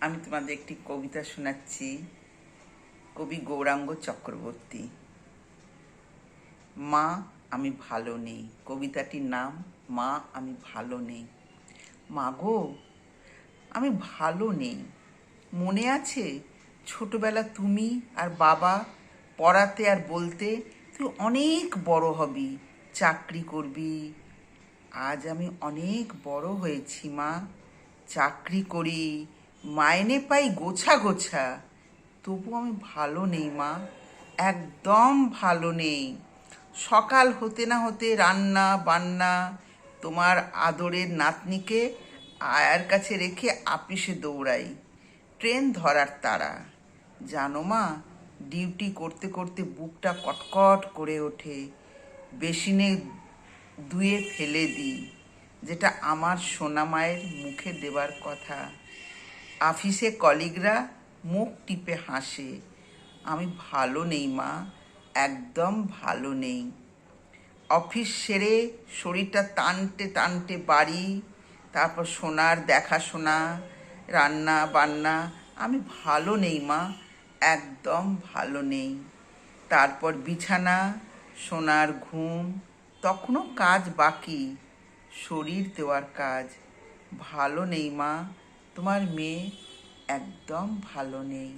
আমি তোমাদের একটি কবিতা শোনাচ্ছি। কবি গৌরাঙ্গ চক্রবর্তী। মা আমি ভালো নেই। কবিতাটির নাম মা আমি ভালো নেই। মা গো, আমি ভালো নেই। মনে আছে ছোটবেলা তুমি আর বাবা পড়াতে আর বলতে তুই অনেক বড় হবি, চাকরি করবি। আজ আমি অনেক বড় হয়েছি মা, চাকরি করি, মাইনে পাই গোছা গোছা। তবু আমি ভালো নেই মা, একদম ভালো নেই। সকাল হতে না হতে রান্না বান্না তোমার আদরের নাতনিকে আয়ার কাছে রেখে আপিসে দৌড়াই, ট্রেন ধরার তাড়া। জানো মা, ডিউটি করতে করতে বুকটা কটকট করে ওঠে। বেসিনে ধুয়ে ফেলে দিই, যেটা আমার সোনা মায়ের মুখে দেবার কথা। অফিসে কলিগরা মুখ টিপে হাসে। আমি ভালো নেই মা, একদম ভালো নেই। অফিস সেরে শরীরটা টানতে টানতে বাড়ি, তারপর সোনার দেখাশোনা, রান্না বান্না। আমি ভালো নেই মা, একদম ভালো নেই। তারপর বিছানা, সোনার ঘুম, তখনও কাজ বাকি, শরীর দেওয়ার কাজ। ভালো নেই মা, তোমার মেয়ে একদম ভালো নেই।